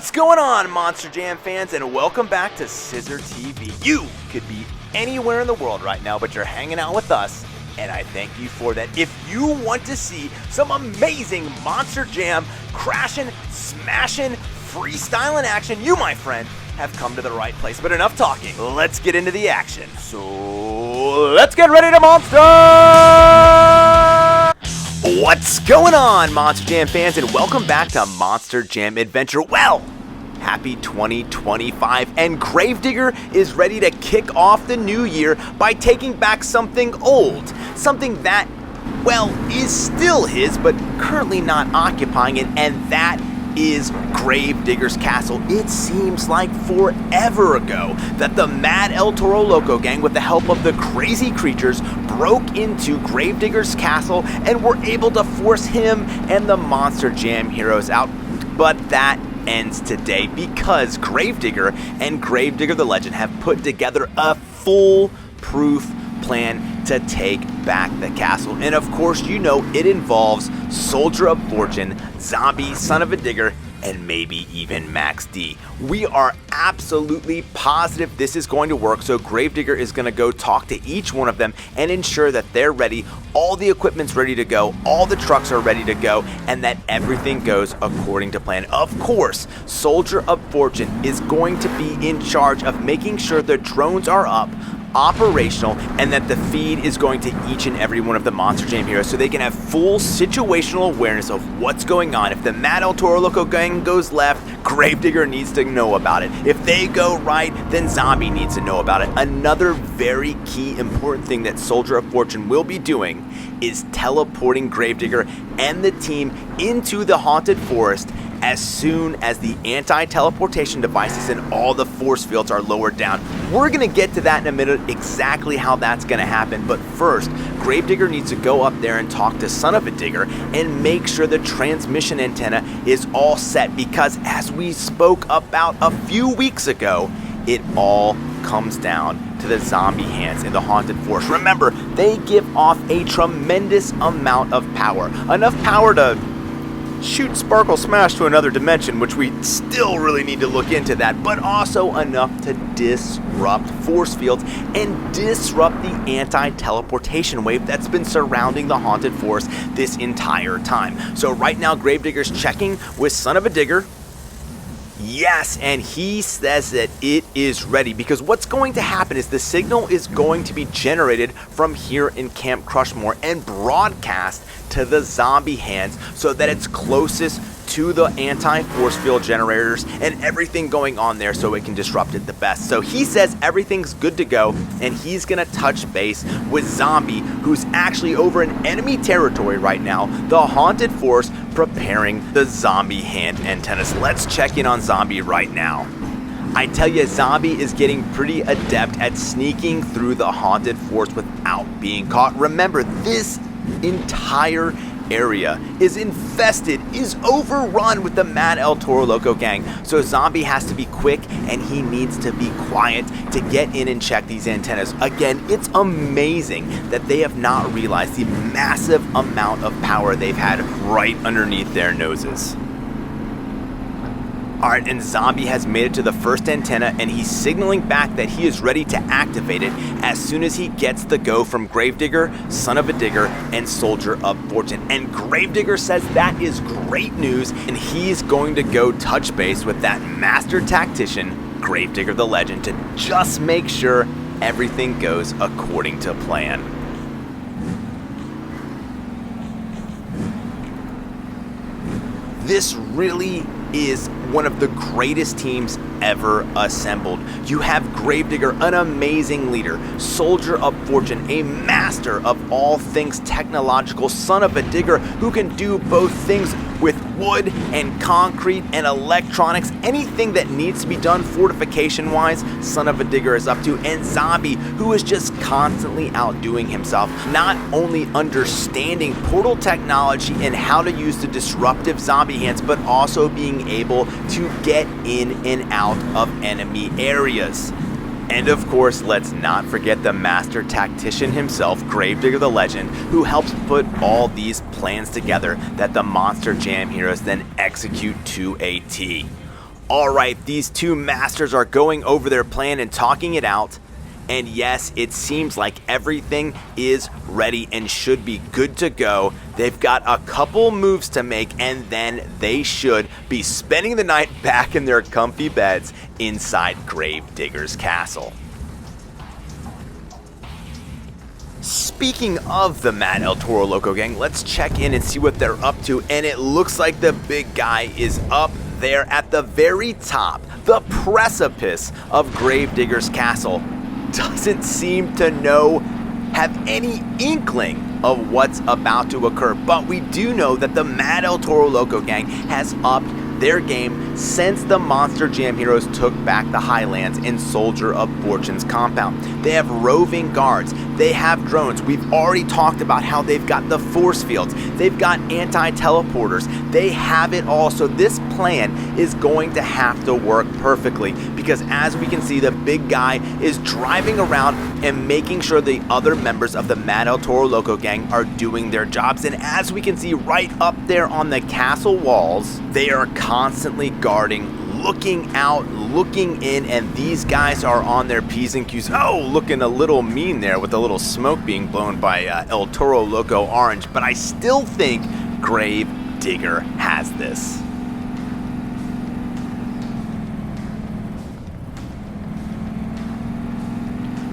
What's going on, Monster Jam fans, and welcome back to CISRtv. You could be anywhere in the world right now, but you're hanging out with us, and I thank you for that. If you want to see some amazing Monster Jam crashing, smashing, freestyling action, you, my friend, have come to the right place. But enough talking. Let's get into the action. So let's get ready to monster! What's going on, Monster Jam fans, and welcome back to Monster Jam Adventure. Well, happy 2025, and Gravedigger is ready to kick off the new year by taking back something old, something that, well, is still his, but currently not occupying it, and that is Gravedigger's castle. It seems like forever ago that the Mad El Toro Loco gang, with the help of the crazy creatures, broke into Gravedigger's castle and were able to force him and the Monster Jam heroes out. But that ends today because Gravedigger and Gravedigger the Legend have put together a foolproof plan to take back the castle. And of course, you know it involves Soldier of Fortune, Zombie, Son of a Digger, and maybe even Max D. We are absolutely positive this is going to work, so Gravedigger is going to go talk to each one of them and ensure that they're ready, all the equipment's ready to go, all the trucks are ready to go, and that everything goes according to plan. Of course, Soldier of Fortune is going to be in charge of making sure the drones are up, operational, and that the feed is going to each and every one of the Monster Jam heroes so they can have full situational awareness of what's going on. If the Mad El Toro Loco gang goes left, Gravedigger needs to know about it. If they go right, then Zombie needs to know about it. Another very key important thing that Soldier of Fortune will be doing is teleporting Gravedigger and the team into the Haunted Forest as soon as the anti-teleportation devices and all the force fields are lowered down. We're gonna get to that in a minute, exactly how that's gonna happen, but first, Gravedigger needs to go up there and talk to Son of a Digger and make sure the transmission antenna is all set, because as we spoke about a few weeks ago, it all comes down to the zombie hands in the Haunted Forest. Remember, they give off a tremendous amount of power, enough power to shoot Sparkle Smash to another dimension, which we still really need to look into that, but also enough to disrupt force fields and disrupt the anti-teleportation wave that's been surrounding the Haunted Forest this entire time. So right now, Gravedigger's checking with Son of a Digger. Yes, and he says that it is ready, because what's going to happen is the signal is going to be generated from here in Camp Crushmore and broadcast to the zombie hands so that it's closest to the anti-force field generators and everything going on there so it can disrupt it the best. So he says everything's good to go, and he's gonna touch base with Zombie, who's actually over in enemy territory right now, the Haunted Forest, preparing the zombie hand antennas. Let's check in on Zombie right now. I tell you, Zombie is getting pretty adept at sneaking through the Haunted Forest without being caught. Remember, this entire area is infested, is overrun with the Mad El Toro Loco gang. So Zombie has to be quick, and he needs to be quiet to get in and check these antennas. Again, it's amazing that they have not realized the massive amount of power they've had right underneath their noses. Alright, and Zombie has made it to the first antenna, and he's signaling back that he is ready to activate it as soon as he gets the go from Gravedigger, Son of a Digger, and Soldier of Fortune. And Gravedigger says that is great news, and he's going to go touch base with that master tactician, Gravedigger the Legend, to just make sure everything goes according to plan. This really is one of the greatest teams ever assembled. You have Gravedigger, an amazing leader, Soldier of Fortune, a master of all things technological, Son of a Digger, who can do both things with wood and concrete and electronics. Anything that needs to be done fortification wise, Son of a Digger is up to, and Zombie, who is just constantly outdoing himself, not only understanding portal technology and how to use the disruptive zombie hands, but also being able to get in and out of enemy areas. And of course, let's not forget the master tactician himself, Gravedigger the Legend, who helps put all these plans together that the Monster Jam heroes then execute to a T. Alright, these two masters are going over their plan and talking it out. And yes, it seems like everything is ready and should be good to go. They've got a couple moves to make, and then they should be spending the night back in their comfy beds inside Gravedigger's castle. Speaking of the Mad El Toro Loco gang, let's check in and see what they're up to. And it looks like the big guy is up there at the very top, the precipice of Gravedigger's castle. Doesn't seem to have any inkling of what's about to occur, but we do know that the Mad El Toro Loco gang has upped their game since the Monster Jam heroes took back the Highlands in Soldier of Fortune's compound. They have roving guards, they have drones, we've already talked about how they've got the force fields, they've got anti-teleporters, they have it all. So this plan is going to have to work perfectly, because as we can see, the big guy is driving around and making sure the other members of the Mad El Toro Loco gang are doing their jobs. And as we can see right up there on the castle walls, they are constantly guarding, looking out, looking in, and these guys are on their P's and Q's. Oh, looking a little mean there with a little smoke being blown by El Toro Loco Orange, but I still think Gravedigger has this.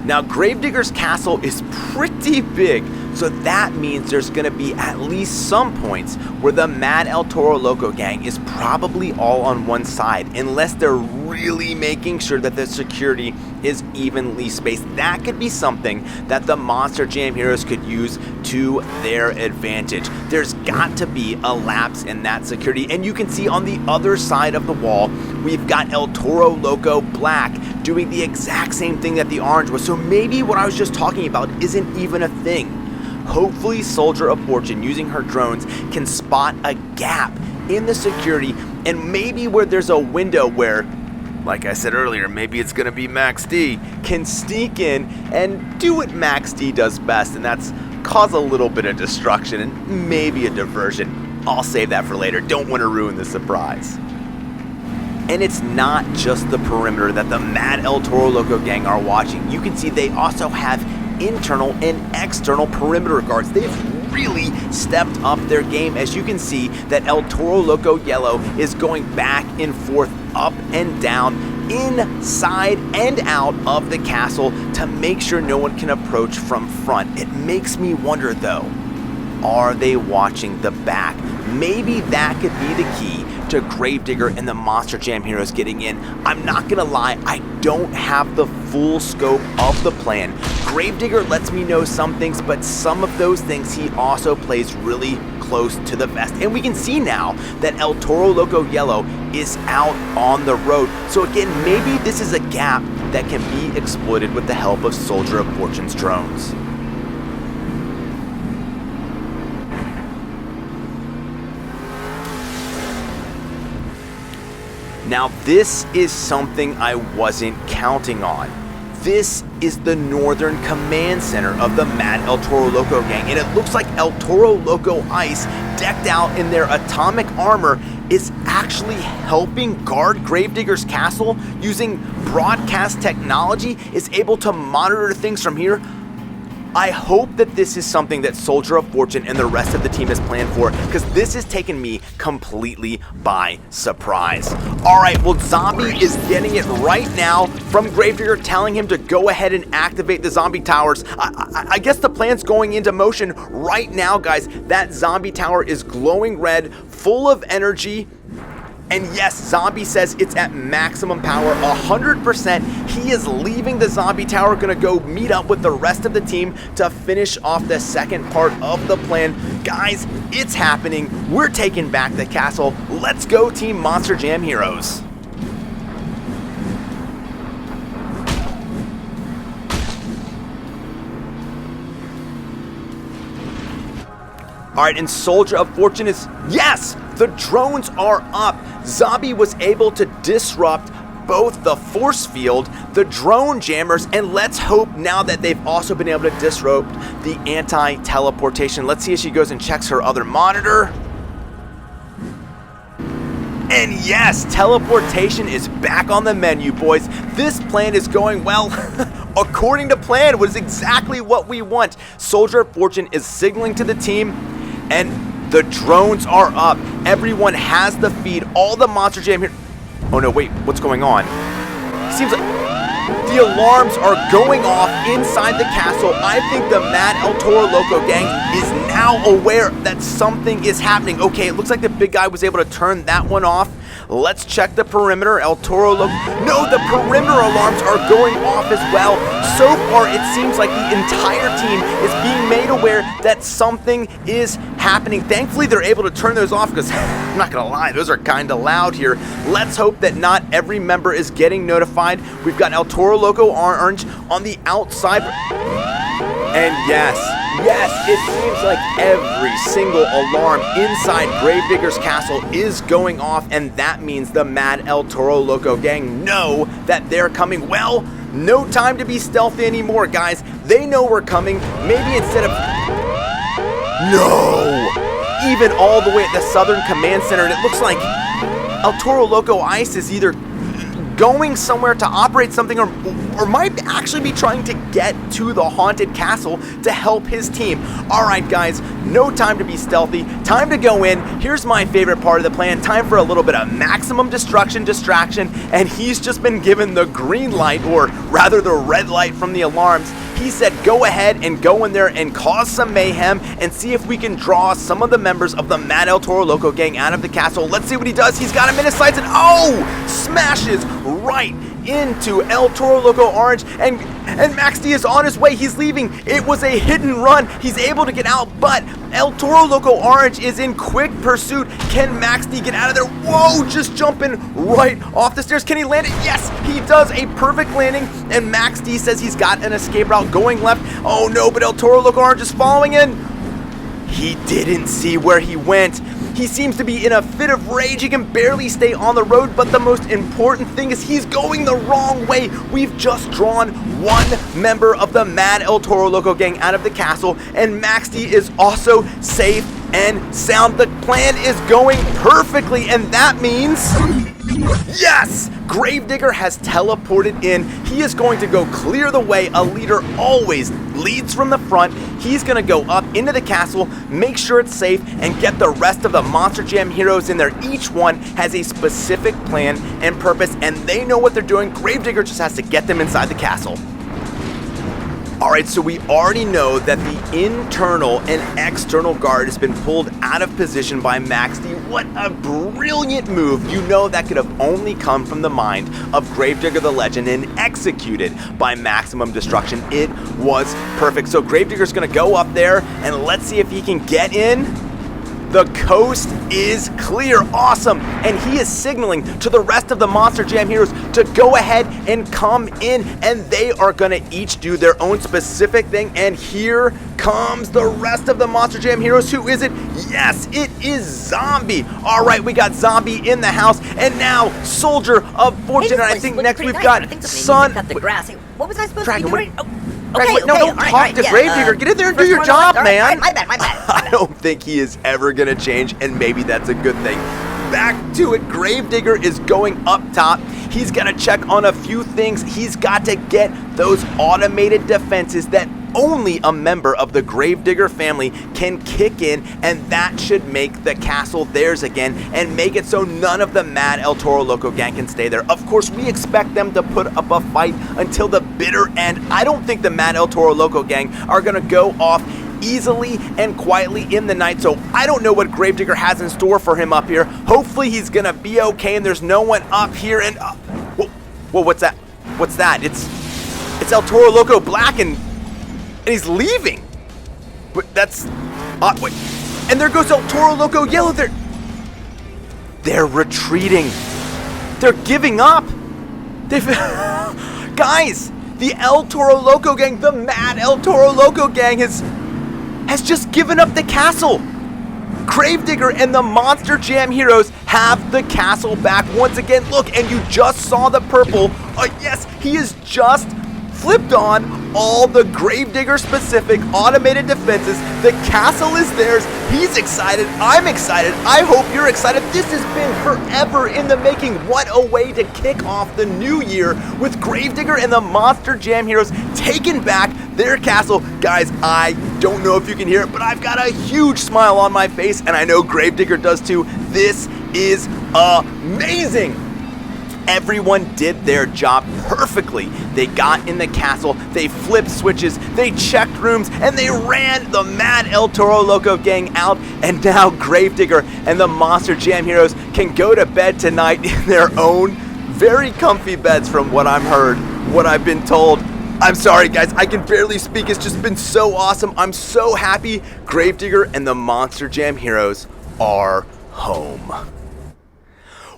Now, Gravedigger's castle is pretty big, so that means there's going to be at least some points where the Mad El Toro Loco gang is probably all on one side, unless they're really making sure that the security is evenly spaced. That could be something that the Monster Jam heroes could use to their advantage. There's got to be a lapse in that security, and you can see on the other side of the wall, we've got El Toro Loco Black doing the exact same thing that the Orange was. So maybe what I was just talking about isn't even a thing. Hopefully Soldier of Fortune, using her drones, can spot a gap in the security, and maybe where there's a window where, like I said earlier, maybe it's going to be Max D, can sneak in and do what Max D does best, and that's cause a little bit of destruction and maybe a diversion. I'll save that for later. Don't want to ruin the surprise. And it's not just the perimeter that the Mad El Toro Loco gang are watching. You can see they also have internal and external perimeter guards. They've really stepped up their game. As you can see, that El Toro Loco Yellow is going back and forth, up and down, inside and out of the castle to make sure no one can approach from front. It makes me wonder though, are they watching the back? Maybe that could be the key to Gravedigger and the Monster Jam heroes getting in. I'm not gonna lie, I don't have the full scope of the plan. Gravedigger lets me know some things, but some of those things he also plays really close to the vest. And we can see now that El Toro Loco Yellow is out on the road. So again, maybe this is a gap that can be exploited with the help of Soldier of Fortune's drones. Now this is something I wasn't counting on. This is the Northern Command Center of the Mad El Toro Loco gang, and it looks like El Toro Loco Ice, decked out in their atomic armor, is actually helping guard Gravedigger's castle using broadcast technology, is able to monitor things from here. I hope that this is something that Soldier of Fortune and the rest of the team has planned for, because this has taken me completely by surprise. Alright, well, Zombie is getting it right now from Gravedigger, telling him to go ahead and activate the zombie towers. I guess the plan's going into motion right now, guys. That zombie tower is glowing red, full of energy. And yes, Zombie says it's at maximum power, 100%. He is leaving the zombie tower, gonna go meet up with the rest of the team to finish off the second part of the plan. Guys, it's happening. We're taking back the castle. Let's go, Team Monster Jam heroes. Alright, and Soldier of Fortune is, yes, the drones are up. Zombie was able to disrupt both the force field, the drone jammers, and let's hope now that they've also been able to disrupt the anti-teleportation. Let's see if she goes and checks her other monitor. And yes, teleportation is back on the menu, boys. This plan is going well. According to plan, was exactly what we want. Soldier of Fortune is signaling to the team, and the drones are up. Everyone has the feed. All the Monster Jam here. Oh no, wait, what's going on? Seems like the alarms are going off inside the castle. I think the Mad El Toro Loco gang is now aware that something is happening. Okay, it looks like the big guy was able to turn that one off. Let's check the perimeter. El Toro Loco. No, the perimeter alarms are going off as well. So far, it seems like the entire team is being made aware that something is happening. Thankfully, they're able to turn those off because, I'm not going to lie, those are kind of loud here. Let's hope that not every member is getting notified. We've got El Toro Loco Orange on the outside. And yes, it seems like every single alarm inside Gravedigger's castle is going off, and that means the Mad El Toro Loco gang know that they're coming. Well, no time to be stealthy anymore, guys. They know we're coming. Maybe instead of... No! Even all the way at the Southern Command Center, and it looks like El Toro Loco Ice is either going somewhere to operate something or might actually be trying to get to the haunted castle to help his team. All right, guys, no time to be stealthy. Time to go in. Here's my favorite part of the plan. Time for a little bit of maximum distraction, and he's just been given the green light, or rather the red light from the alarms. He said go ahead and go in there and cause some mayhem and see if we can draw some of the members of the Mad El Toro Loco gang out of the castle. Let's see what he does. He's got him in his sights, and smashes right into El Toro Loco Orange, and Max D is on his way. He's leaving. It was a hit and run. He's able to get out, but El Toro Loco Orange is in quick pursuit. Can Max D get out of there? Whoa, just jumping right off the stairs. Can he land it? Yes, he does a perfect landing, and Max D says he's got an escape route going left. Oh no, but El Toro Loco Orange is following in. He didn't see where he went. He seems to be in a fit of rage. He can barely stay on the road, but the most important thing is he's going the wrong way. We've just drawn one member of the Mad El Toro Loco gang out of the castle, and Max D is also safe and sound. The plan is going perfectly, and that means... Yes! Gravedigger has teleported in. He is going to go clear the way. A leader always leads from the front. He's going to go up into the castle, make sure it's safe, and get the rest of the Monster Jam heroes in there. Each one has a specific plan and purpose, and they know what they're doing. Gravedigger just has to get them inside the castle. Alright, so we already know that the internal and external guard has been pulled out of position by Max D. What a brilliant move. You know that could have only come from the mind of Gravedigger the Legend and executed by Maximum Destruction. It was perfect. So Gravedigger's going to go up there, and let's see if he can get in. The coast is clear. Awesome. And he is signaling to the rest of the Monster Jam heroes to go ahead and come in, and they are going to each do their own specific thing. And here comes the rest of the Monster Jam heroes. Who is it? Yes, it is Zombie. All right, we got Zombie in the house, and now Soldier of Fortune. And I think next we've got Sun. Cut the grass. What was I supposed Dragon, to be doing? Okay, no, don't talk to Gravedigger. Get in there and do your job, man. My bad. I don't think he is ever going to change, and maybe that's a good thing. Back to it. Gravedigger is going up top. He's got to check on a few things. He's got to get those automated defenses that only a member of the Gravedigger family can kick in, and that should make the castle theirs again and make it so none of the Mad El Toro Loco gang can stay there. Of course, we expect them to put up a fight until the bitter end. I don't think the Mad El Toro Loco gang are going to go off easily and quietly in the night, so I don't know what Gravedigger has in store for him up here. Hopefully he's going to be okay, and there's no one up here, and... whoa, what's that? What's that? It's El Toro Loco Black, and he's leaving. But that's... wait. And there goes El Toro Loco Yellow. They're retreating. They're giving up. Guys, the El Toro Loco gang, the Mad El Toro Loco gang has just given up the castle. Gravedigger and the Monster Jam heroes have the castle back once again. Look, and you just saw the purple. Yes, he is just flipped on all the Gravedigger specific automated defenses. The castle is theirs. He's excited. I'm excited. I hope you're excited. This has been forever in the making. What a way to kick off the new year with Gravedigger and the Monster Jam heroes taking back their castle. Guys, I don't know if you can hear it, but I've got a huge smile on my face, and I know Gravedigger does too. This is amazing. Everyone did their job perfectly. They got in the castle, they flipped switches, they checked rooms, and they ran the Mad El Toro Loco gang out. And now Gravedigger and the Monster Jam heroes can go to bed tonight in their own very comfy beds, from what I've been told. I'm sorry guys, I can barely speak. It's just been so awesome. I'm so happy Gravedigger and the Monster Jam heroes are home.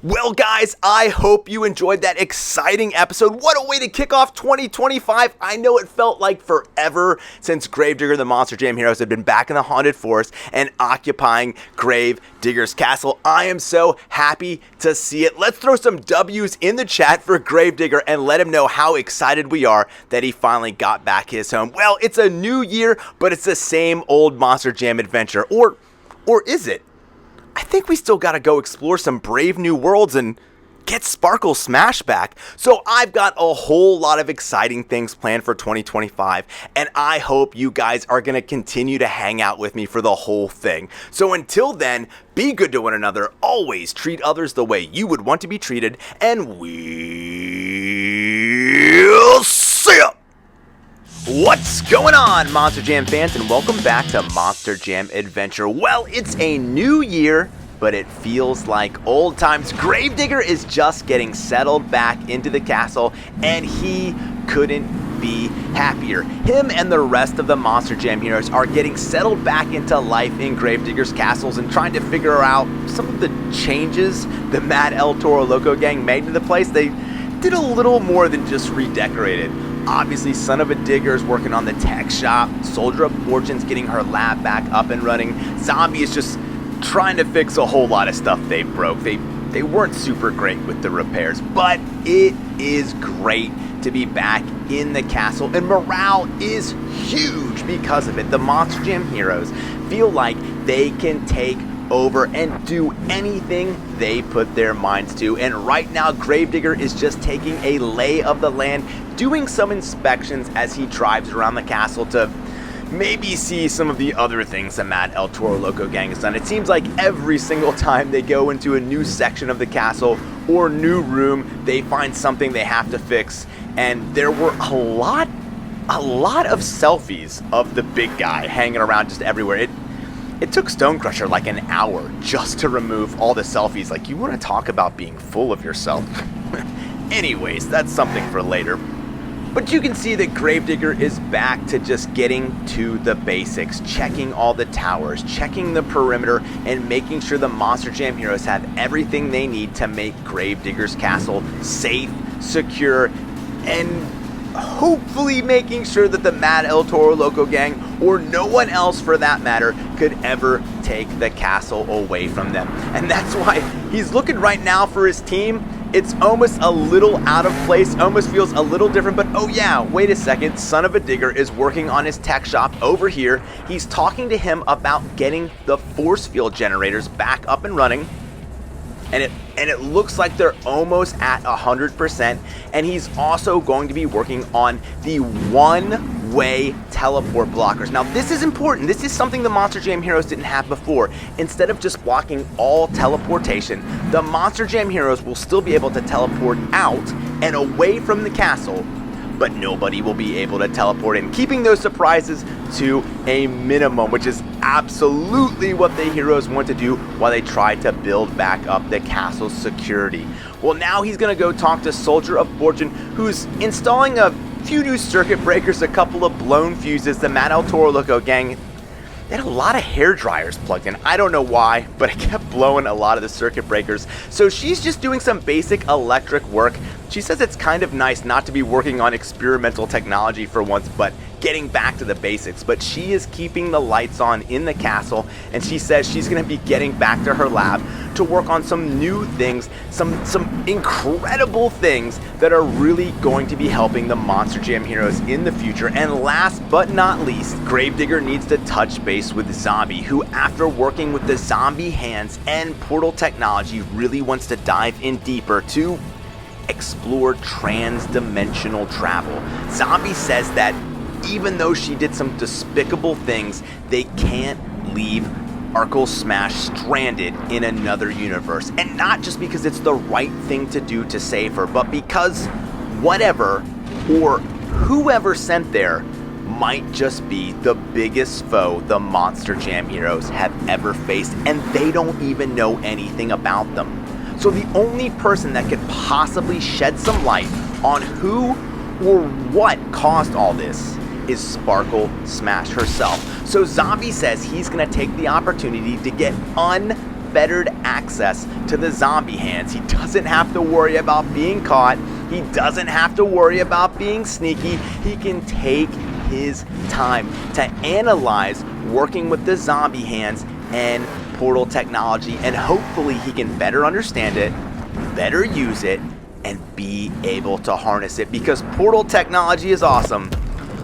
Well guys, I hope you enjoyed that exciting episode. What a way to kick off 2025. I know it felt like forever since Gravedigger and the Monster Jam heroes had been back in the Haunted Forest and occupying Gravedigger's castle. I am so happy to see it. Let's throw some W's in the chat for Gravedigger and let him know how excited we are that he finally got back his home. Well, it's a new year, but it's the same old Monster Jam adventure. Or is it? I think we still gotta go explore some brave new worlds and get Sparkle Smash back. So I've got a whole lot of exciting things planned for 2025, and I hope you guys are gonna continue to hang out with me for the whole thing. So until then, be good to one another, always treat others the way you would want to be treated, and we'll see ya! What's going on, Monster Jam fans, and welcome back to Monster Jam Adventure. Well, it's a new year, but it feels like old times. Gravedigger is just getting settled back into the castle, and he couldn't be happier. Him and the rest of the Monster Jam heroes are getting settled back into life in Gravedigger's castles and trying to figure out some of the changes the Mad El Toro Loco gang made to the place. They did a little more than just redecorate it. Obviously, Son of a Digger's working on the tech shop. Soldier of Fortune's getting her lab back up and running. Zombie is just trying to fix a whole lot of stuff they broke. They weren't super great with the repairs, but it is great to be back in the castle, and morale is huge because of it. The Monster Jam heroes feel like they can take over and do anything they put their minds to, and right now Gravedigger is just taking a lay of the land, doing some inspections as he drives around the castle to maybe see some of the other things the Mad El Toro Loco gang has done. It seems like every single time they go into a new section of the castle or new room, they find something they have to fix, and there were a lot of selfies of the big guy hanging around just everywhere. It took Stonecrusher like an hour just to remove all the selfies. Like, you want to talk about being full of yourself. Anyways, that's something for later. But you can see that Gravedigger is back to just getting to the basics, checking all the towers, checking the perimeter, and making sure the Monster Jam heroes have everything they need to make Gravedigger's castle safe, secure, and hopefully making sure that the Mad El Toro Loco gang, or no one else for that matter, could ever take the castle away from them. And that's why he's looking right now for his team. It's almost a little out of place, almost feels a little different, but oh yeah, wait a second, Son of a Digger is working on his tech shop over here. He's talking to him about getting the force field generators back up and running. And it looks like they're almost at 100%, and he's also going to be working on the one-way teleport blockers. Now, this is important. This is something the Monster Jam heroes didn't have before. Instead of just blocking all teleportation, the Monster Jam heroes will still be able to teleport out and away from the castle, but nobody will be able to teleport in, keeping those surprises to a minimum, which is absolutely what the heroes want to do while they try to build back up the castle's security. Well, now he's going to go talk to Soldier of Fortune, who's installing a few new circuit breakers, a couple of blown fuses. The Mad El Toro Loco gang, they had a lot of hair dryers plugged in. I don't know why, but it kept blowing a lot of the circuit breakers. So she's just doing some basic electric work. She says it's kind of nice not to be working on experimental technology for once, but getting back to the basics, but she is keeping the lights on in the castle, and she says she's going to be getting back to her lab to work on some new things, some incredible things that are really going to be helping the Monster Jam heroes in the future. And last but not least, Gravedigger needs to touch base with Zombie, who after working with the zombie hands and portal technology really wants to dive in deeper to explore transdimensional travel. Zombie says that even though she did some despicable things, they can't leave Arkle Smash stranded in another universe. And not just because it's the right thing to do to save her, but because whatever or whoever sent there might just be the biggest foe the Monster Jam heroes have ever faced, and they don't even know anything about them. So the only person that could possibly shed some light on who or what caused all this is Sparkle Smash herself. So Zombie says he's gonna take the opportunity to get unfettered access to the zombie hands. He doesn't have to worry about being caught. He doesn't have to worry about being sneaky. He can take his time to analyze working with the zombie hands and portal technology, and hopefully he can better understand it, better use it, and be able to harness it, because portal technology is awesome,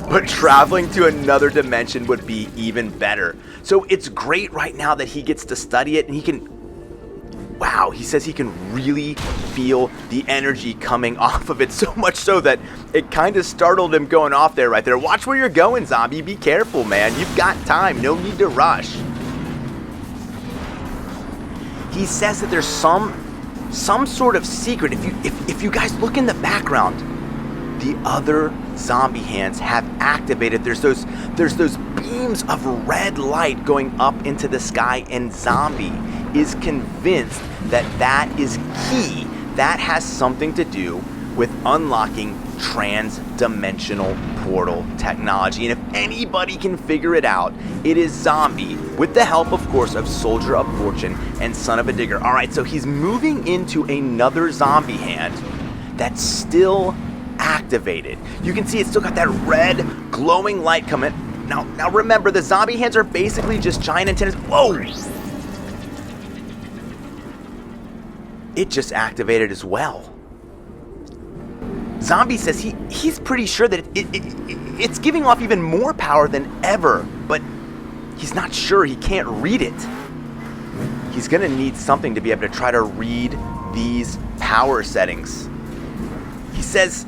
but traveling to another dimension would be even better. So it's great right now that he gets to study it, and he can, wow, he says he can really feel the energy coming off of it, so much so that it kind of startled him going off there right there. Watch where you're going, Zombie. Be careful, man. You've got time. No need to rush. He says that there's some sort of secret. If you guys look in the background, the other zombie hands have activated. There's those beams of red light going up into the sky, and Zombie is convinced that that is key. That has something to do with unlocking transdimensional portal technology. And if anybody can figure it out, it is Zombie, with the help, of course, of Soldier of Fortune and Son of a Digger. All right, so he's moving into another zombie hand that's still activated. You can see it's still got that red glowing light coming. Now remember, the zombie hands are basically just giant antennas. Whoa! It just activated as well. Zombie says he's pretty sure that it's giving off even more power than ever, but he's not sure. He can't read it. He's gonna need something to be able to try to read these power settings. He says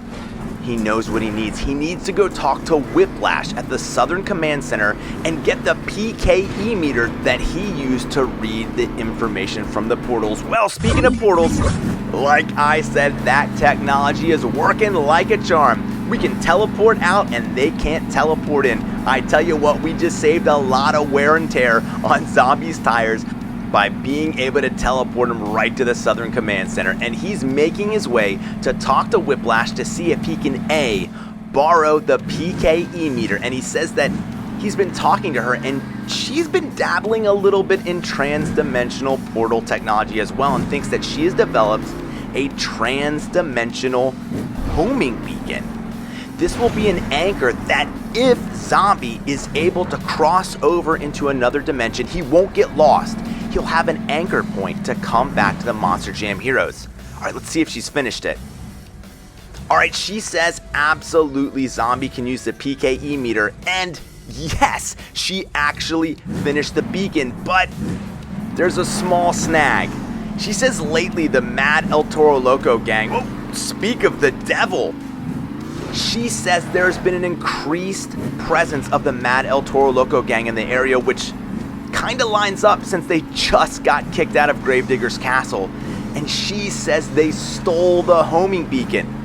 he knows what he needs. He needs to go talk to Whiplash at the Southern Command Center and get the PKE meter that he used to read the information from the portals. Well, speaking of portals, like I said, that technology is working like a charm. We can teleport out and they can't teleport in. I tell you what, we just saved a lot of wear and tear on Zombie's tires by being able to teleport him right to the Southern Command Center. And he's making his way to talk to Whiplash to see if he can borrow the PKE meter. And he says that he's been talking to her and she's been dabbling a little bit in transdimensional portal technology as well, and thinks that she has developed a transdimensional homing beacon. This will be an anchor that if Zombie is able to cross over into another dimension, he won't get lost. He'll have an anchor point to come back to the Monster Jam heroes. All right, let's see if she's finished it. All right, she says absolutely Zombie can use the PKE meter, and yes, she actually finished the beacon, but there's a small snag. She says lately the Mad El Toro Loco gang, oh, speak of the devil. She says there's been an increased presence of the Mad El Toro Loco gang in the area, which kind of lines up since they just got kicked out of Gravedigger's castle. And she says they stole the homing beacon.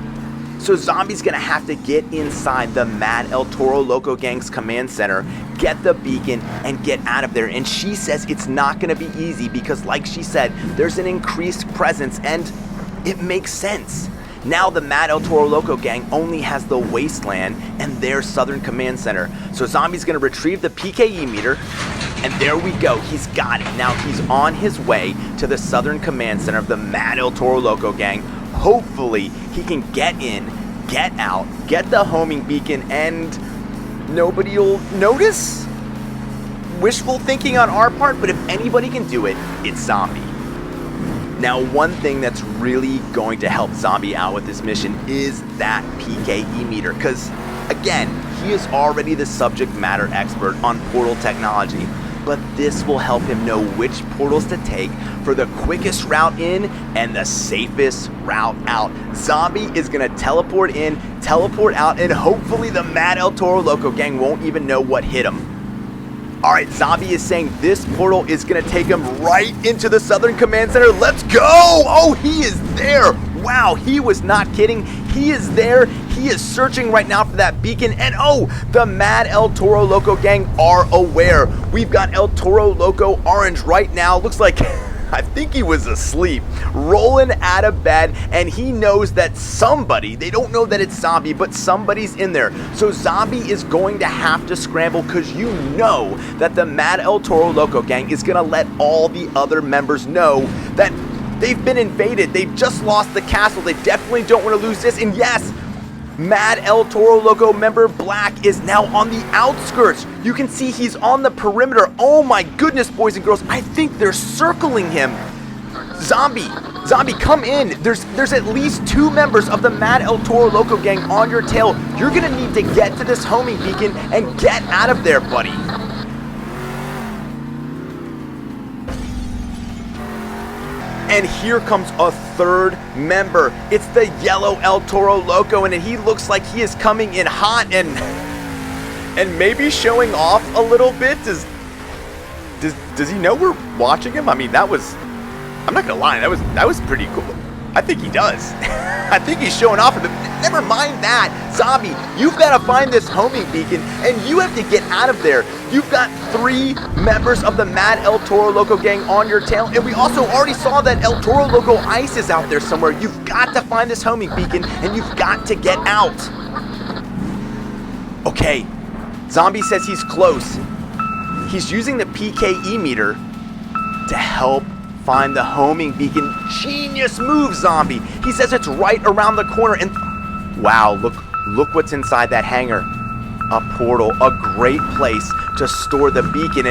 So Zombie's gonna have to get inside the Mad El Toro Loco gang's command center, get the beacon, and get out of there. And she says it's not gonna be easy because, like she said, there's an increased presence, and it makes sense. Now the Mad El Toro Loco gang only has the Wasteland and their Southern Command Center. So Zombie's gonna retrieve the PKE meter, and there we go, he's got it. Now he's on his way to the Southern Command Center of the Mad El Toro Loco gang. Hopefully he can get in, get out, get the homing beacon, and nobody will notice? Wishful thinking on our part, but if anybody can do it, it's Zombie. Now, one thing that's really going to help Zombie out with this mission is that PKE meter, because, again, he is already the subject matter expert on portal technology, but this will help him know which portals to take for the quickest route in and the safest route out. Zombie is going to teleport in, teleport out, and hopefully the Mad El Toro Loco gang won't even know what hit him. Alright, Zombie is saying this portal is going to take him right into the Southern Command Center. Let's go! Oh, he is there! Wow, he was not kidding. He is there. He is searching right now for that beacon. And oh, the Mad El Toro Loco gang are aware. We've got El Toro Loco Orange right now. Looks like, I think he was asleep, rolling out of bed, and he knows that somebody, they don't know that it's Zombie, but somebody's in there. So Zombie is going to have to scramble, because you know that the Mad El Toro Loco gang is going to let all the other members know that they've been invaded. They've just lost the castle. They definitely don't want to lose this. And yes, Mad El Toro Loco member Black is now on the outskirts. You can see he's on the perimeter. Oh my goodness, boys and girls. I think they're circling him. Zombie, come in. There's at least 2 members of the Mad El Toro Loco gang on your tail. You're going to need to get to this homing beacon and get out of there, buddy. And here comes a 3rd member. It's the yellow El Toro Loco, and he looks like he is coming in hot and maybe showing off a little bit. Does he know we're watching him? I mean, that was, I'm not gonna lie, that was pretty cool. I think he does. I think he's showing off. Never mind that. Zombie, you've got to find this homing beacon, and you have to get out of there. You've got 3 members of the Mad El Toro Loco gang on your tail, and we also already saw that El Toro Loco Ice is out there somewhere. You've got to find this homing beacon, and you've got to get out. Okay, Zombie says he's close. He's using the PKE meter to help find the homing beacon. Genius move, Zombie. He says it's right around the corner, and wow, look what's inside that hangar. A portal, a great place to store the beacon,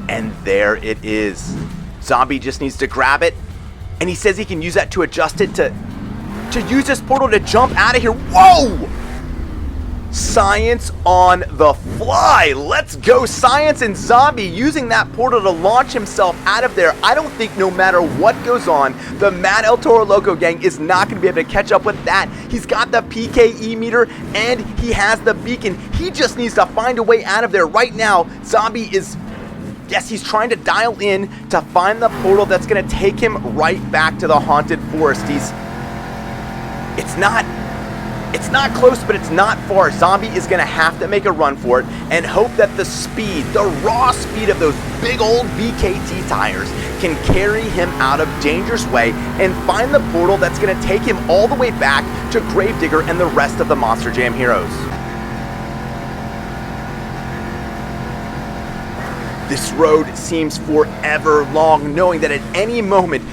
and there it is. Zombie just needs to grab it, and he says he can use that to adjust it to use this portal to jump out of here. Whoa! Science on the fly. Let's go, Science, and Zombie using that portal to launch himself out of there. I don't think no matter what goes on, the Mad El Toro Loco gang is not going to be able to catch up with that. He's got the PKE meter and he has the beacon. He just needs to find a way out of there right now. Zombie is, yes, he's trying to dial in to find the portal that's going to take him right back to the haunted forest. It's not close, but it's not far. Zombie is going to have to make a run for it and hope that the speed, the raw speed of those big old VKT tires can carry him out of dangerous way and find the portal that's going to take him all the way back to Gravedigger and the rest of the Monster Jam heroes. This road seems forever long, knowing that at any moment,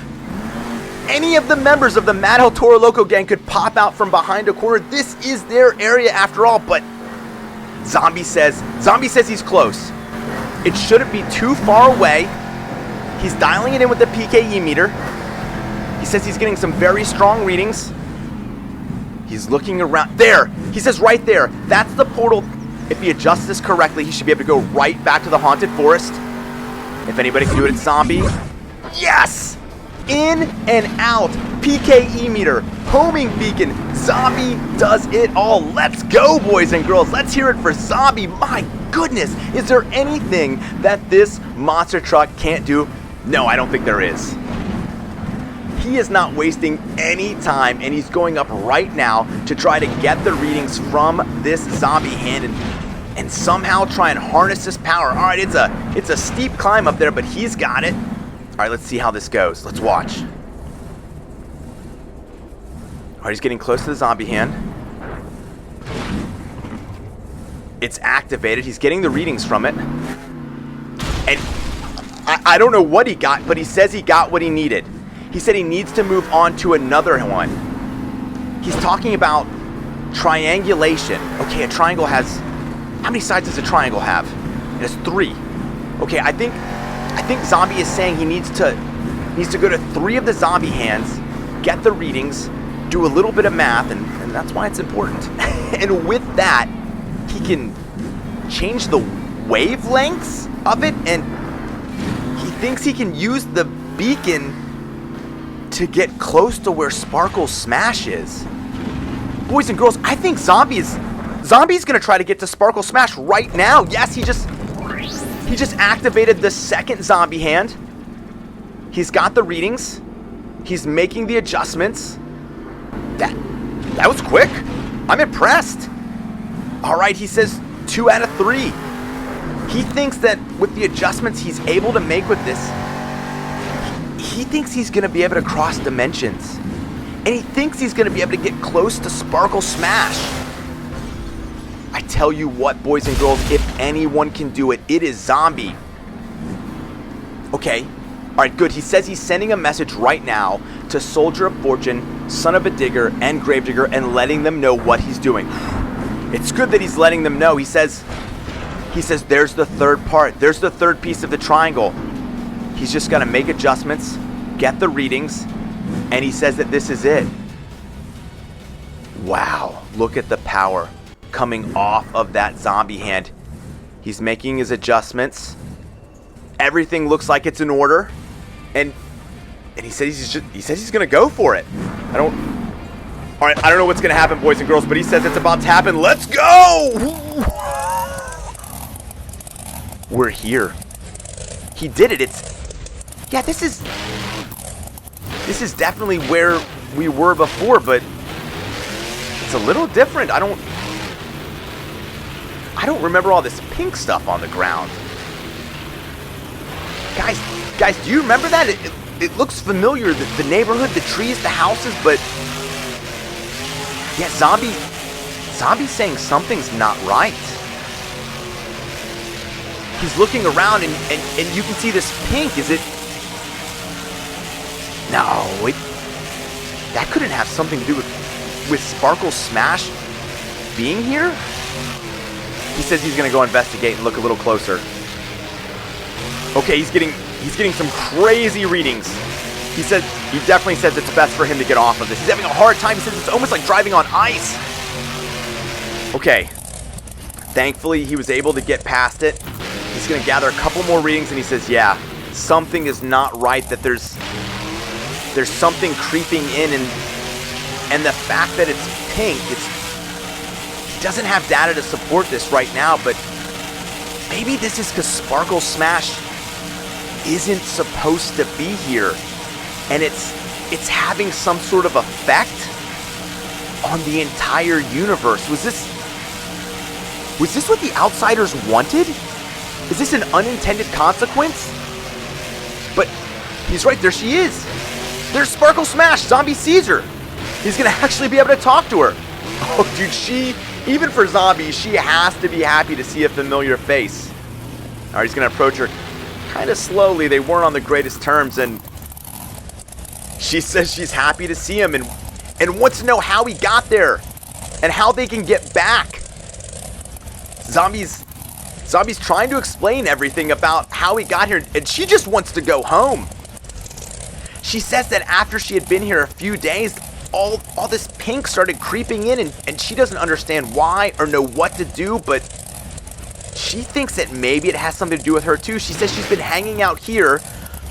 any of the members of the Mad El Toro Loco gang could pop out from behind a corner. This is their area after all, but Zombie says he's close. It shouldn't be too far away. He's dialing it in with the PKE meter. He says he's getting some very strong readings. He's looking around. There! He says right there. That's the portal. If he adjusts this correctly, he should be able to go right back to the haunted forest. If anybody can do it, it's Zombie. Yes! In and out, PKE meter, homing beacon, Zombie does it all. Let's go, boys and girls. Let's hear it for Zombie. My goodness, is there anything that this monster truck can't do? No, I don't think there is. He is not wasting any time, and he's going up right now to try to get the readings from this Zombie hand and somehow try and harness this power. All right, it's a steep climb up there, but he's got it. All right, let's see how this goes. Let's watch. All right, he's getting close to the Zombie hand. It's activated. He's getting the readings from it. And I don't know what he got, but he says he got what he needed. He said he needs to move on to another one. He's talking about triangulation. Okay, a triangle has How many sides does a triangle have? It has 3. Okay, I think Zombie is saying he needs to go to 3 of the zombie hands, get the readings, do a little bit of math, and that's why it's important. And with that, he can change the wavelengths of it, and he thinks he can use the beacon to get close to where Sparkle Smash is. Boys and girls, I think Zombie's gonna try to get to Sparkle Smash right now. Yes, he just activated the second zombie hand. He's got the readings. He's making the adjustments. That was quick. I'm impressed. All right, he says 2 out of 3. He thinks that with the adjustments he's able to make with this, he thinks he's going to be able to cross dimensions. And he thinks he's going to be able to get close to Sparkle Smash. I tell you what, boys and girls, if anyone can do it, it is Zombie. Okay. All right, good. He says he's sending a message right now to Soldier of Fortune, Son of a Digger, and Gravedigger, and letting them know what he's doing. It's good that he's letting them know. He says there's the third part. There's the third piece of the triangle. He's just got to make adjustments, get the readings, and he says that this is it. Wow, look at the power coming off of that zombie hand. He's making his adjustments. Everything looks like it's in order. And he says he's going to go for it. I don't know what's going to happen, boys and girls, but he says it's about to happen. Let's go! We're here. He did it. This is definitely where we were before, but it's a little different. I don't remember all this pink stuff on the ground. Guys, do you remember that? It looks familiar, the neighborhood, the trees, the houses, but yeah, Zombie's saying something's not right. He's looking around and you can see this pink. Is it? No, that couldn't have something to do with Sparkle Smash being here. He says he's gonna go investigate and look a little closer. Okay, he's getting some crazy readings. He definitely says it's best for him to get off of this. He's having a hard time. He says it's almost like driving on ice. Okay. Thankfully, he was able to get past it. He's going to gather a couple more readings, and he says, yeah, something is not right, that there's something creeping in, and the fact that it's pink, he doesn't have data to support this right now, but maybe this is because Sparkle Smash isn't supposed to be here, and it's having some sort of effect on the entire universe. Was this what the Outsiders wanted? Is this an unintended consequence? But he's right, there she is. There's Sparkle Smash. Zombie sees her. He's gonna actually be able to talk to her. Oh, dude, even for Zombie, she has to be happy to see a familiar face. All right, he's gonna approach her kind of slowly. They weren't on the greatest terms, and she says she's happy to see him and wants to know how he got there and how they can get back. Zombie's trying to explain everything about how he got here, and she just wants to go home. She says that after she had been here a few days, all this pink started creeping in, and she doesn't understand why or know what to do, but she thinks that maybe it has something to do with her too. She says she's been hanging out here,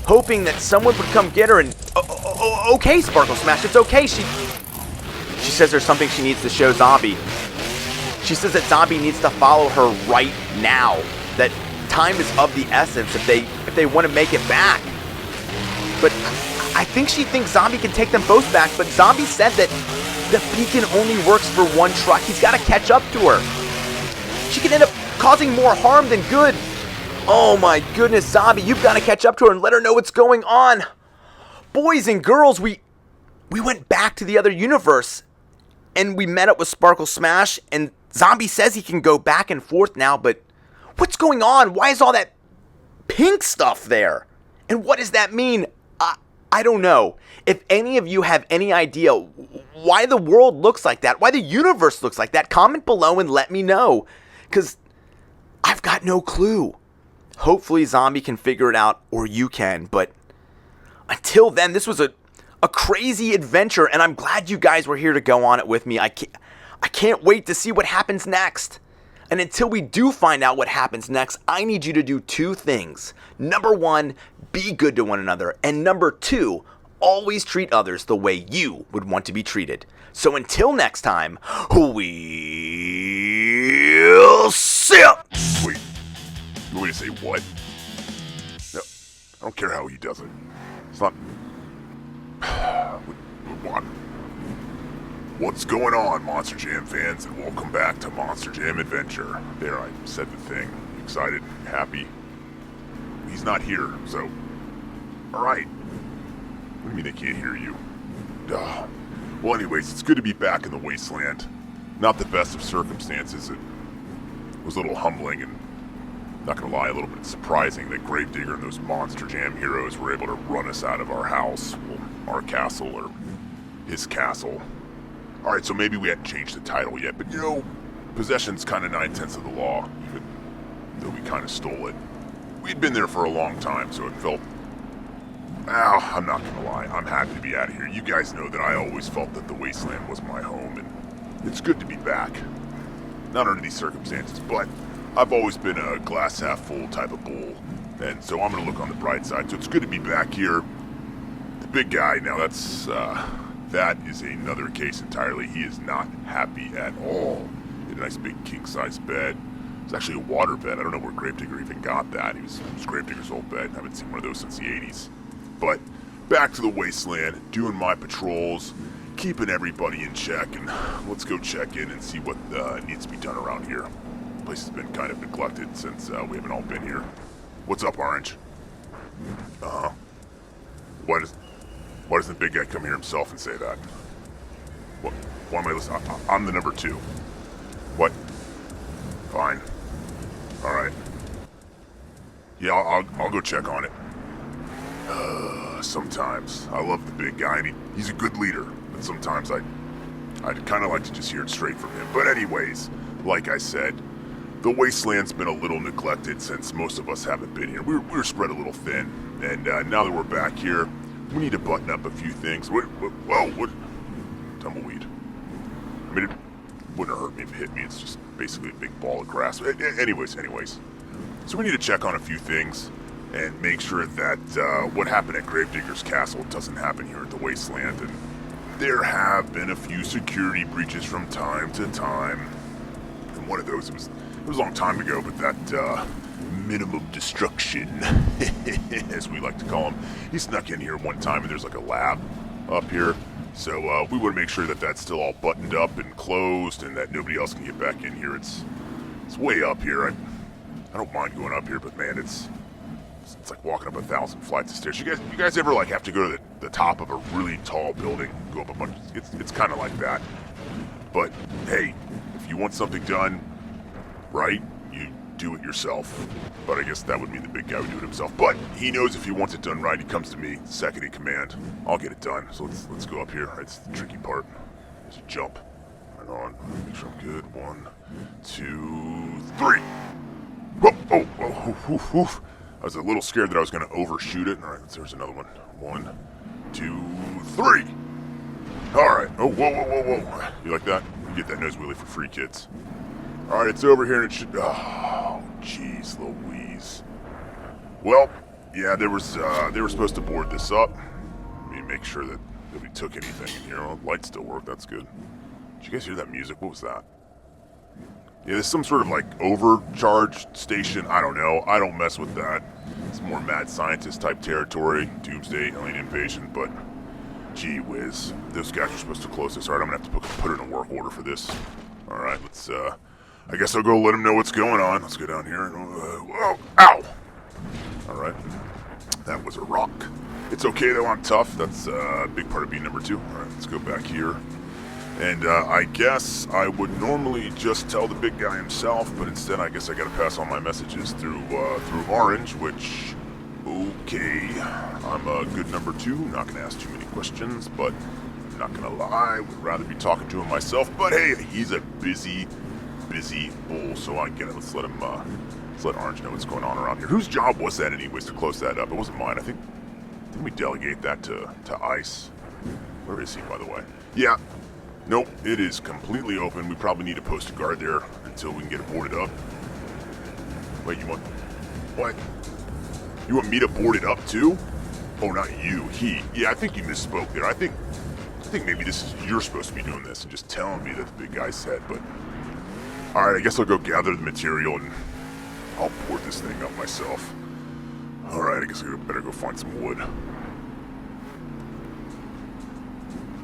hoping that someone would come get her, and okay, Sparkle Smash, it's okay. She says there's something she needs to show Zombie. She says that Zombie needs to follow her right now, that time is of the essence if they want to make it back. But I think she thinks Zombie can take them both back, but Zombie said that the beacon only works for one truck. He's got to catch up to her. She could end up causing more harm than good. Oh my goodness, Zombie, you've got to catch up to her and let her know what's going on. Boys and girls, we went back to the other universe, and we met up with Sparkle Smash, and Zombie says he can go back and forth now, but what's going on? Why is all that pink stuff there? And what does that mean? I don't know. If any of you have any idea why the world looks like that, why the universe looks like that, comment below and let me know. Because I've got no clue. Hopefully Zombie can figure it out, or you can, but until then, this was a crazy adventure, and I'm glad you guys were here to go on it with me. I can't wait to see what happens next. And until we do find out what happens next, I need you to do two things. Number one, be good to one another. And number two, always treat others the way you would want to be treated. So until next time, we'll see ya! Wait, you want me to say what? No, I don't care how he does it. It's not... What? What's going on, Monster Jam fans, and welcome back to Monster Jam Adventure. There, I said the thing. Excited, happy. He's not here, so... Alright. What do you mean they can't hear you? Duh. Well, anyways, it's good to be back in the wasteland. Not the best of circumstances. It was a little humbling and, not gonna lie, a little bit surprising that Gravedigger and those Monster Jam heroes were able to run us out of our house, well, our castle, or his castle. Alright, so maybe we hadn't changed the title yet, but you know, possession's kind of 9/10 of the law, even though we kind of stole it. We'd been there for a long time, so it felt... I'm not gonna lie, I'm happy to be out of here. You guys know that I always felt that the wasteland was my home, and it's good to be back. Not under these circumstances, but I've always been a glass half full type of bull, and so I'm gonna look on the bright side. So it's good to be back here. The big guy, now that is another case entirely. He is not happy at all. He had a nice big king-size bed. It's actually a water bed. I don't know where Gravedigger even got that. It was Gravedigger's old bed. I haven't seen one of those since the 80s. But back to the wasteland, doing my patrols, keeping everybody in check, and let's go check in and see what needs to be done around here. The place has been kind of neglected since we haven't all been here. What's up, Orange? Uh-huh. Why doesn't the big guy come here himself and say that? What? Why am I listening? I'm the number 2. What? Fine. Alright. Yeah, I'll go check on it. Sometimes. I love the big guy, and he's a good leader. But sometimes I'd kind of like to just hear it straight from him. But anyways, like I said, the wasteland's been a little neglected since most of us haven't been here. We're spread a little thin, and now that we're back here, we need to button up a few things. What? Tumbleweed. I mean, it wouldn't have hurt me if it hit me. It's just basically a big ball of grass. Anyways. So we need to check on a few things and make sure that what happened at Gravedigger's castle doesn't happen here at the wasteland. And there have been a few security breaches from time to time. And one of those, it was a long time ago, but that minimum destruction, as we like to call him, he snuck in here one time, and there's like a lab up here. So we want to make sure that that's still all buttoned up and closed, and that nobody else can get back in here. It's way up here. I don't mind going up here, but man, it's like walking up 1,000 flights of stairs. You guys ever like have to go to the top of a really tall building, go up a bunch? It's kind of like that. But hey, if you want something done right, you do it yourself. But I guess that would mean the big guy would do it himself. But he knows if he wants it done right, he comes to me, second in command. I'll get it done. So let's go up here. It's the tricky part. There's a jump. Hang on. Make sure I'm good. 1, 2, 3. Whoa. I was a little scared that I was going to overshoot it. All right, there's another one. 1, 2, 3. All right. Oh, whoa. You like that? You get that nose wheelie for free, kids. All right, it's over here, and it should... Oh, jeez Louise. Well, yeah, they were supposed to board this up. Let me make sure that nobody took anything in here. Well, lights still work. That's good. Did you guys hear that music? What was that? Yeah, there's some sort of like overcharged station. I don't know. I don't mess with that. It's more mad scientist type territory. Doomsday, alien invasion, but gee whiz. Those guys are supposed to close this. Alright, I'm gonna have to put in a work order for this. Alright, let's I guess I'll go let them know what's going on. Let's go down here and whoa, ow! Alright. That was a rock. It's okay though, I'm tough. That's a big part of being number 2. Alright, let's go back here. And I guess I would normally just tell the big guy himself, but instead I guess I gotta pass all my messages through Orange, which, okay, I'm a good number 2, not gonna ask too many questions, but I'm not gonna lie, would rather be talking to him myself, but hey, he's a busy busy bull, so I get it. Let's let Orange know what's going on around here. Whose job was that anyways to close that up? It wasn't mine. I think didn't we delegate that to Ice? Where is he, by the way? Yeah. Nope, it is completely open. We probably need to post a guard there until we can get it boarded up. Wait, you want... What? You want me to board it up too? Oh, not you. He. Yeah, I think you misspoke there. I think maybe you're supposed to be doing this and just telling me that the big guy said, but... Alright, I guess I'll go gather the material and I'll board this thing up myself. Alright, I guess I better go find some wood.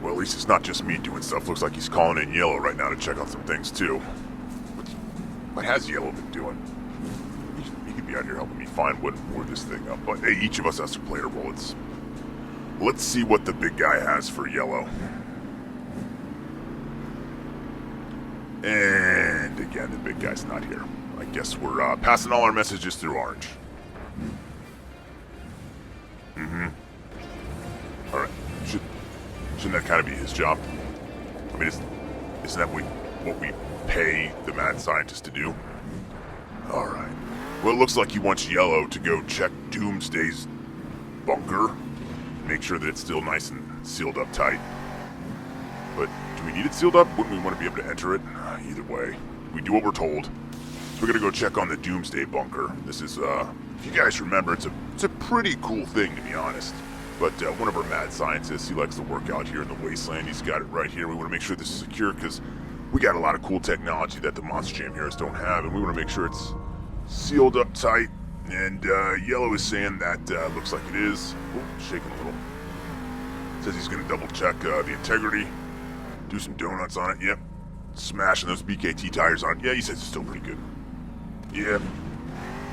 Well, at least it's not just me doing stuff. Looks like he's calling in Yellow right now to check on some things, too. What has Yellow been doing? He could be out here helping me find wood and board this thing up. But, hey, each of us has to play a role. Let's see what the big guy has for Yellow. And, again, the big guy's not here. I guess we're passing all our messages through Orange. Alright. Shouldn't that kind of be his job? I mean, isn't that what we pay the mad scientist to do? Alright. Well, it looks like he wants Yellow to go check Doomsday's bunker. Make sure that it's still nice and sealed up tight. But do we need it sealed up? Wouldn't we want to be able to enter it? Either way, we do what we're told. So we're gonna go check on the Doomsday bunker. This is, if you guys remember, it's a pretty cool thing, to be honest. But one of our mad scientists, he likes to work out here in the wasteland. He's got it right here. We want to make sure this is secure because we got a lot of cool technology that the Monster Jam heroes don't have, and we want to make sure it's sealed up tight. And Yellow is saying that looks like it is. Oh, shaking a little. Says he's going to double check the integrity, do some donuts on it. Yep. Smashing those BKT tires on it. Yeah, he says it's still pretty good. Yeah.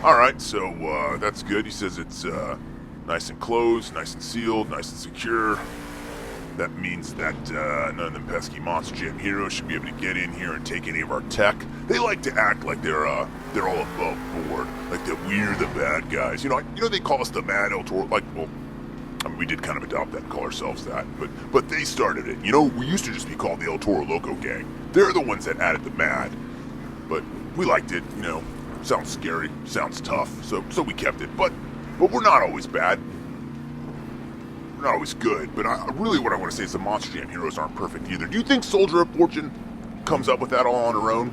All right, so that's good. He says it's nice and closed, nice and sealed, nice and secure. That means that none of them pesky Monster Jam heroes should be able to get in here and take any of our tech. They like to act like they're all above board, like that we're the bad guys. You know, they call us the Mad El Toro. Like, well, I mean, we did kind of adopt that and call ourselves that, but they started it. You know, we used to just be called the El Toro Loco gang. They're the ones that added the Mad, but we liked it. You know, sounds scary, sounds tough, so we kept it. But we're not always bad. We're not always good. But really what I want to say is the Monster Jam heroes aren't perfect either. Do you think Soldier of Fortune comes up with that all on her own?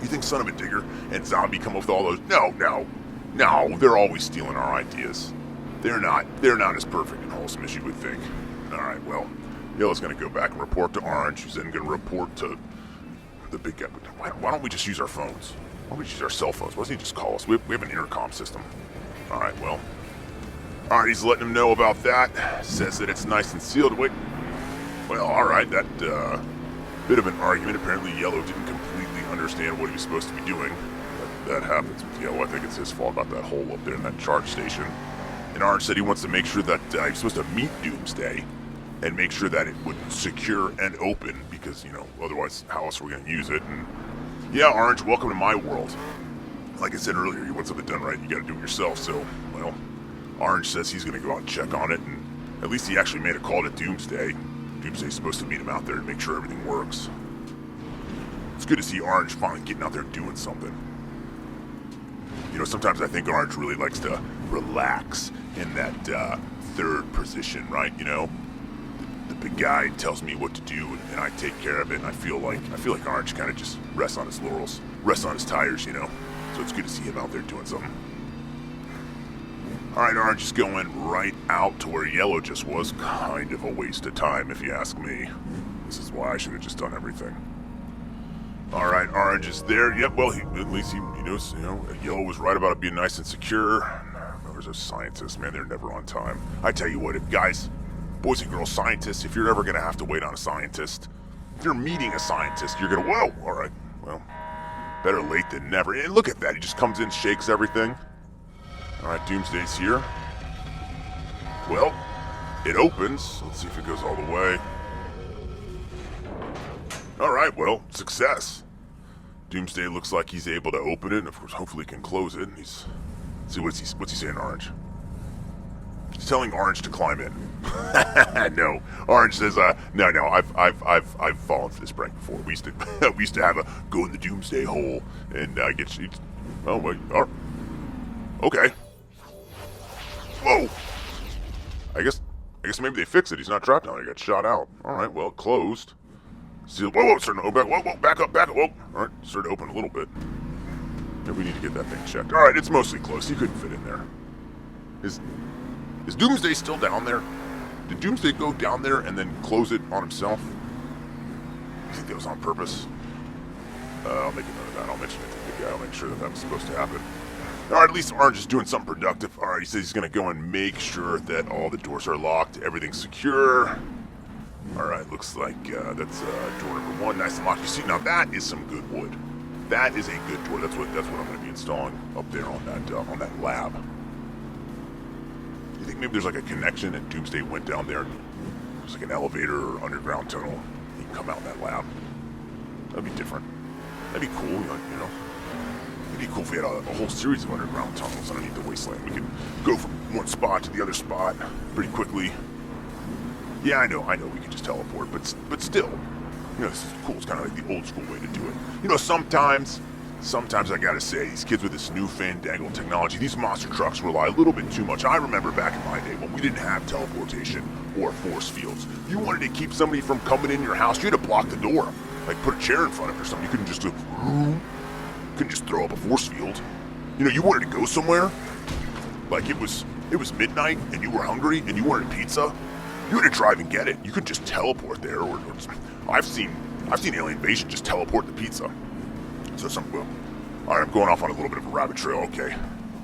You think Son of a Digger and Zombie come up with all those? No. They're always stealing our ideas. They're not as perfect and wholesome as you would think. Alright, well, Yellow's going to go back and report to Orange, who's then going to report to the big guy. Why don't we just use our phones? Why don't we use our cell phones? Why doesn't he just call us? We have an intercom system. Alright, well. Alright, he's letting him know about that. Says that it's nice and sealed. Wait. Well, alright, that, bit of an argument. Apparently Yellow didn't completely understand what he was supposed to be doing. That happens with Yellow. I think it's his fault about that hole up there in that charge station. And Orange said he wants to make sure that he's supposed to meet Doomsday and make sure that it would secure and open because, you know, otherwise how else are we going to use it? And yeah, Orange, welcome to my world. Like I said earlier, you want something done right, you got to do it yourself. So, well, Orange says he's going to go out and check on it, and at least he actually made a call to Doomsday. Doomsday's supposed to meet him out there to make sure everything works. It's good to see Orange finally getting out there and doing something. You know, sometimes I think Orange really likes to relax in that third position, right? You know, the big guy tells me what to do, and I take care of it. And I feel like Orange kind of just rests on his laurels, rests on his tires, you know. So it's good to see him out there doing something. All right, Orange is going right out to where Yellow just was. Kind of a waste of time, if you ask me. This is why I should have just done everything. All right, Orange is there. Yep, well, at least he knows, you know, Yellow was right about it being nice and secure. There's a scientist, man, they're never on time. I tell you what, guys, boys and girls, scientists, if you're ever going to have to wait on a scientist, if you're meeting a scientist, you're going to, whoa, all right, well, better late than never. And look at that, he just comes in, shakes everything. All right, Doomsday's here. Well, it opens. Let's see if it goes all the way. All right, well, success. Doomsday looks like he's able to open it, and of course, hopefully he can close it. Let's see, what's he saying, Orange? He's telling Orange to climb in. No, Orange says, no, I've fallen for this prank before. We used to have a go in the doomsday hole and get you. Oh wait, okay. Whoa. I guess maybe they fixed it. He's not trapped now. He got shot out. All right, well, closed. Sealed. Whoa, starting to open. Whoa, back up. Whoa. All right, started to open a little bit. Maybe we need to get that thing checked. All right, it's mostly closed. He couldn't fit in there. Is Doomsday still down there? Did Doomsday go down there and then close it on himself? I think that was on purpose. I'll make a note of that. I'll mention it to the guy. I'll make sure that was supposed to happen. All right, at least Orange is doing something productive. All right, he says he's going to go and make sure that all the doors are locked, everything's secure. All right, looks like that's door number 1. Nice and locked. You see, now that is some good wood. That is a good door. That's what I'm going to be installing up there on that lab. You think maybe there's like a connection and Doomsday went down there and there's like an elevator or underground tunnel? He can come out in that lab. That'd be different. That'd be cool, you know. It'd be cool if we had a whole series of underground tunnels underneath the wasteland. We could go from one spot to the other spot pretty quickly. Yeah, I know, we could just teleport, but still, you know, this is cool. It's kind of like the old school way to do it. You know, sometimes I gotta say, these kids with this new fandangled technology, these monster trucks rely a little bit too much. I remember back in my day when we didn't have teleportation or force fields. You wanted to keep somebody from coming in your house, you had to block the door. Like put a chair in front of it or something. You couldn't just throw up a force field. You know, you wanted to go somewhere, like it was midnight and you were hungry and you wanted pizza, you had to drive and get it. You could just teleport there, or I've seen Alien Invasion just teleport the pizza. So all right, I'm going off on a little bit of a rabbit trail. Okay,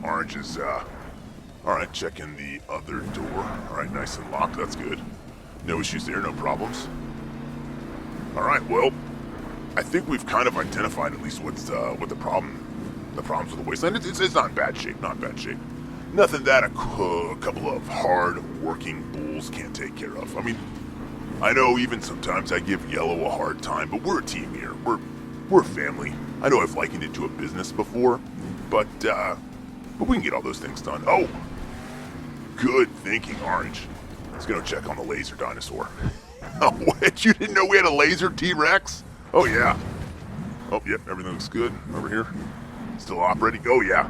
Orange is all right. Checking the other door. All right, nice and locked. That's good. No issues there. No problems. All right. Well, I think we've kind of identified at least what the problems with the wasteland. It's not in bad shape. Not in bad shape. Nothing that a couple of hard-working bulls can't take care of. I mean, I know even sometimes I give Yellow a hard time, but we're a team here. We're a family. I know I've likened it to a business before, but we can get all those things done. Oh, good thinking, Orange. Let's go check on the laser dinosaur. Oh, what? You didn't know we had a laser T-Rex? Oh, yeah. Oh, yep, everything looks good over here. Still operating? Oh, yeah.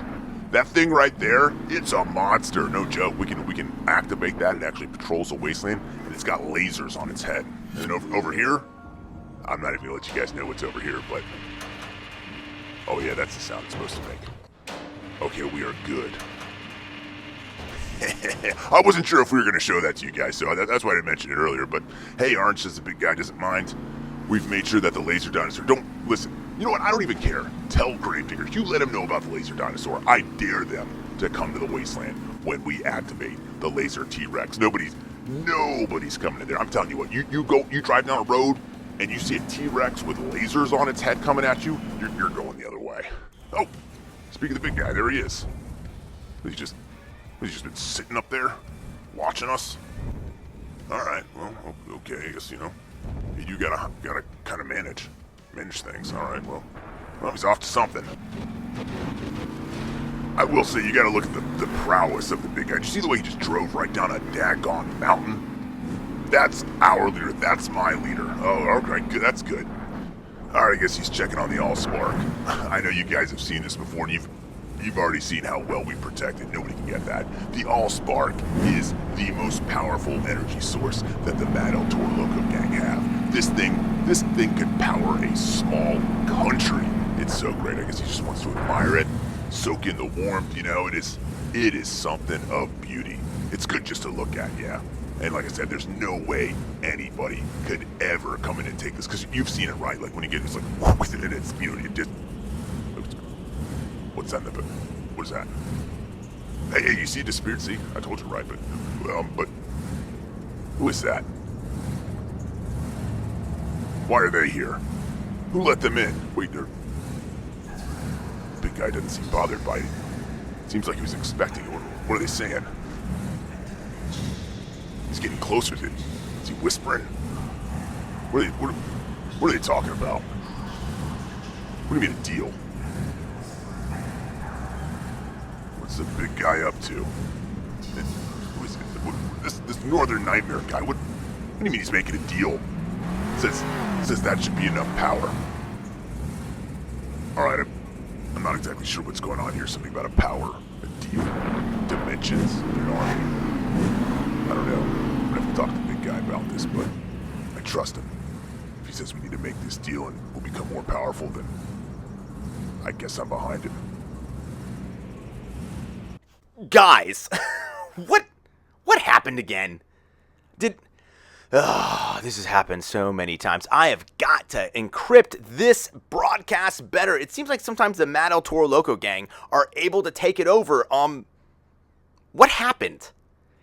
That thing right there, it's a monster. No joke. We can activate that. It actually patrols the wasteland, and it's got lasers on its head. And then over here, I'm not even going to let you guys know what's over here, but... Oh, yeah, that's the sound it's supposed to make. Okay, we are good. I wasn't sure if we were going to show that to you guys, so that's why I didn't mention it earlier, but hey, Orange says the big guy doesn't mind. We've made sure that the laser dinosaur... Don't... Listen, you know what? I don't even care. Tell Gravedigger. You let him know about the laser dinosaur. I dare them to come to the wasteland when we activate the laser T-Rex. Nobody's coming in there. I'm telling you what. You drive down a road and you see a T-Rex with lasers on its head coming at you, you're going the other way. Oh, speaking of the big guy, there he is. He's just been sitting up there watching us. All right. Well, okay. I guess you gotta kind of manage things. All right. Well, he's off to something. I will say you gotta look at the prowess of the big guy. Did you see the way he just drove right down a daggone mountain? That's our leader. That's my leader. Oh, okay. Good. That's good. All right. I guess he's checking on the Allspark. I know you guys have seen this before, and you've already seen how well we protect it. Nobody can get that. The Allspark is the most powerful energy source that the Mad El Toro Loco gang have. This thing could power a small country. It's so great. I guess he just wants to admire it, soak in the warmth. You know, it is something of beauty. It's good just to look at, yeah. And like I said, there's no way anybody could ever come in and take this, because you've seen it, right? Like when you get it's like, it's, you know, it just. What's that in the book? What is that? Hey, you see it disappeared? See? I told you right, but who is that? Why are they here? Who let them in? Wait, the big guy doesn't seem bothered by it. Seems like he was expecting it. What are they saying? He's getting closer to it. Is he whispering? What are they talking about? What do you mean a deal? What's the big guy up to? Who is This Northern Nightmare guy, what do you mean he's making a deal? Says that should be enough power. Alright, I'm not exactly sure what's going on here. Something about a power, a deal, dimensions, an army. I don't know. I'm gonna have to talk to the big guy about this, but I trust him. If he says we need to make this deal and we'll become more powerful, then I guess I'm behind him. Guys, what happened again? This has happened so many times. I have got to encrypt this broadcast better. It seems like sometimes the Mad El Toro Loco gang are able to take it over. What happened?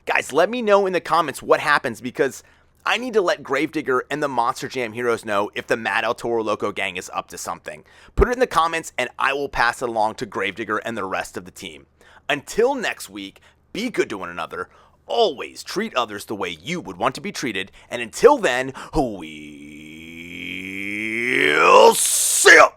Guys, let me know in the comments what happens, because I need to let Gravedigger and the Monster Jam heroes know if the Mad El Toro Loco gang is up to something. Put it in the comments and I will pass it along to Gravedigger and the rest of the team. Until next week, be good to one another. Always treat others the way you would want to be treated. And until then, we'll see ya!